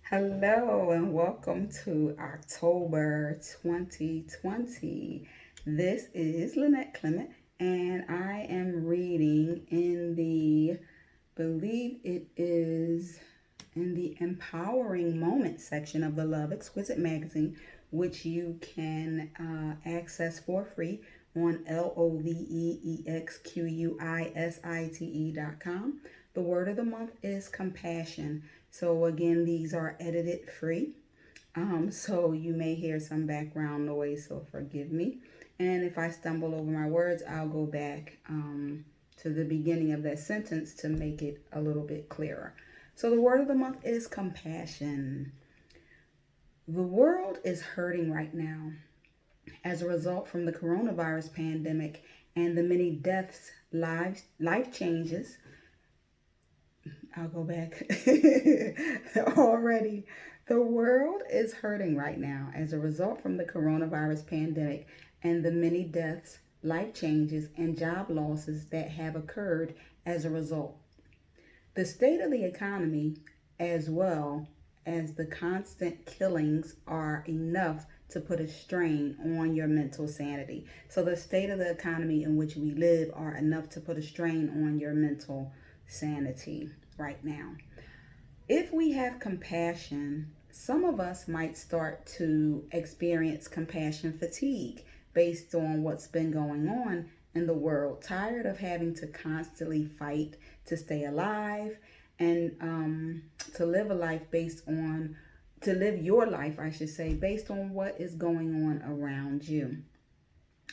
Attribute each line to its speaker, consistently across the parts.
Speaker 1: Hello and welcome to October 2020. This is Lynette Clement and I am reading in believe it is in the Empowering Moments section of the Love Exquisite Magazine, which you can access for free on LoveExquisite.com. The word of the month is compassion. So, again, these are edited free. So you may hear some background noise, so forgive me. And if I stumble over my words, I'll go back to the beginning of that sentence to make it a little bit clearer. So the word of the month is compassion. The world is hurting right now as a result from the coronavirus pandemic and the many deaths, life changes. I'll go back already. The world is hurting right now as a result from the coronavirus pandemic and the many deaths, life changes, and job losses that have occurred as a result. The state of the economy, as well as the constant killings, are enough to put a strain on your mental sanity. So, the state of the economy in which we live are enough to put a strain on your mental sanity right now. If we have compassion, some of us might start to experience compassion fatigue based on what's been going on in the world, tired of having to constantly fight to stay alive and to live a life to live your life, I should say, based on what is going on around you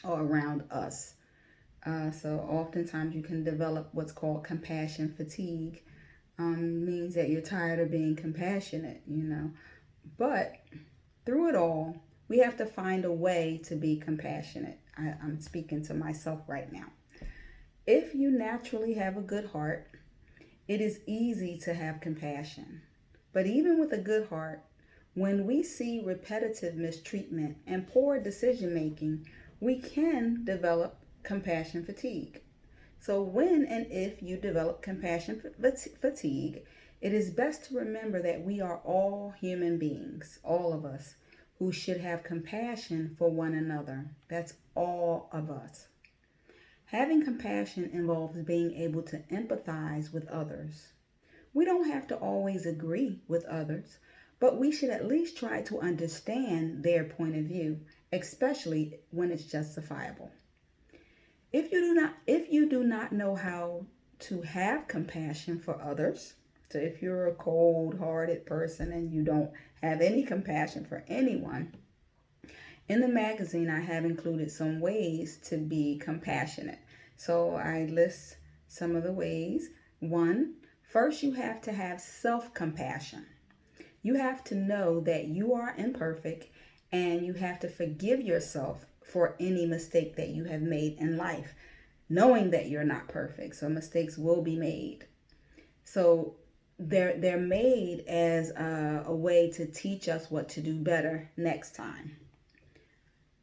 Speaker 1: or around us. So oftentimes you can develop what's called compassion fatigue. Means that you're tired of being compassionate. But through it all, we have to find a way to be compassionate. I'm speaking to myself right now. If you naturally have a good heart, it is easy to have compassion. But even with a good heart, when we see repetitive mistreatment and poor decision making, we can develop compassion fatigue. So, when and if you develop compassion fatigue, it is best to remember that we are all human beings, all of us, who should have compassion for one another. That's all of us. Having compassion involves being able to empathize with others. We don't have to always agree with others, but we should at least try to understand their point of view, especially when it's justifiable. If you do not know how to have compassion for others, so if you're a cold-hearted person and you don't have any compassion for anyone, in the magazine I have included some ways to be compassionate. So I list some of the ways. One, first you have to have self-compassion. You have to know that you are imperfect and you have to forgive yourself for any mistake that you have made in life, knowing that you're not perfect. So mistakes will be made. So they're made as a way to teach us what to do better next time.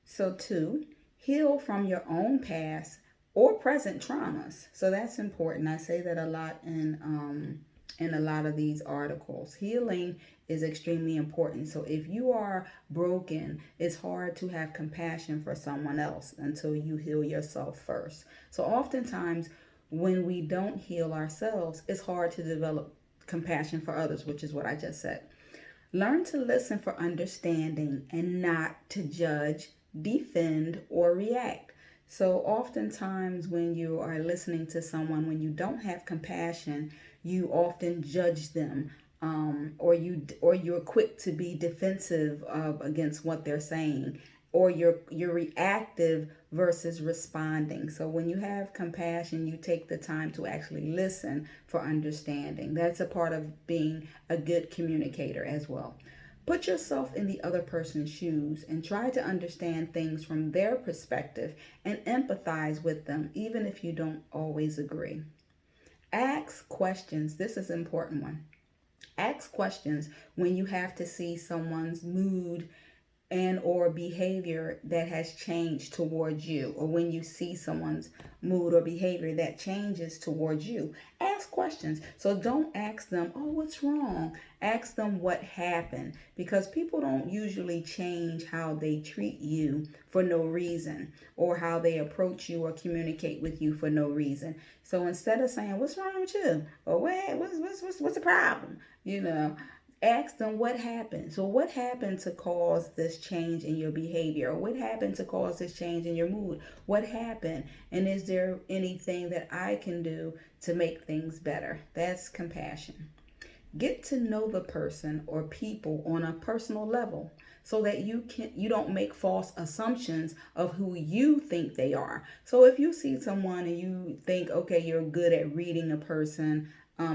Speaker 1: So two, heal from your own past or present traumas. So that's important. I say that a lot in a lot of these articles. Healing is extremely important. So if you are broken, it's hard to have compassion for someone else until you heal yourself first. So oftentimes when we don't heal ourselves, it's hard to develop compassion for others, which is what I just said. Learn to listen for understanding and not to judge, defend, or react. So, oftentimes, when you are listening to someone, when you don't have compassion, you often judge them, or you're quick to be defensive against what they're saying, or you're reactive versus responding. So when you have compassion, you take the time to actually listen for understanding. That's a part of being a good communicator as well. Put yourself in the other person's shoes and try to understand things from their perspective and empathize with them, even if you don't always agree. Ask questions. This is an important one. Ask questions when you have to see someone's mood and or behavior that has changed towards you, or when you see someone's mood or behavior that changes towards you, ask questions. So don't ask them, oh, what's wrong? Ask them what happened, because people don't usually change how they treat you for no reason, or how they approach you or communicate with you for no reason. So instead of saying, what's wrong with you, or what's the problem, you know, ask them what happened. So what happened to cause this change in your behavior? Or what happened to cause this change in your mood? What happened? And is there anything that I can do to make things better? That's compassion. Get to know the person or people on a personal level, so that you don't make false assumptions of who you think they are. So if you see someone and you think, okay, you're good at reading a person,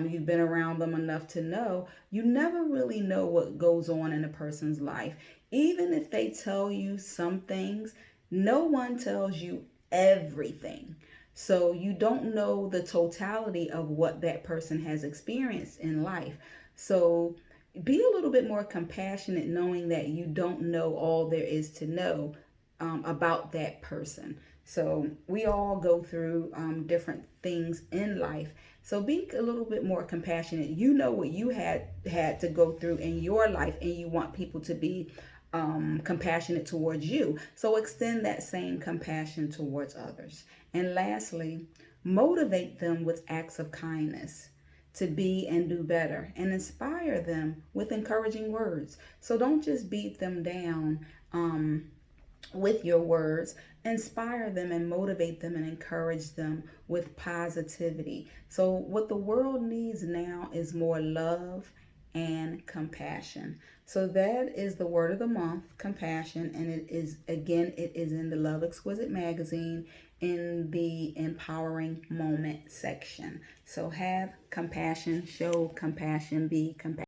Speaker 1: you've been around them enough to know, you never really know what goes on in a person's life. Even if they tell you some things, no one tells you everything. So you don't know the totality of what that person has experienced in life. So be a little bit more compassionate, knowing that you don't know all there is to know about that person. So we all go through different things in life. So be a little bit more compassionate. You know what you had to go through in your life, and you want people to be compassionate towards you. So extend that same compassion towards others. And lastly, motivate them with acts of kindness to be and do better, and inspire them with encouraging words. So don't just beat them down with your words. Inspire them and motivate them and encourage them with positivity. So what the world needs now is more love and compassion. So that is the word of the month, compassion, and it is in the Love Exquisite Magazine in the empowering moment section. So have compassion, show compassion, be compassionate.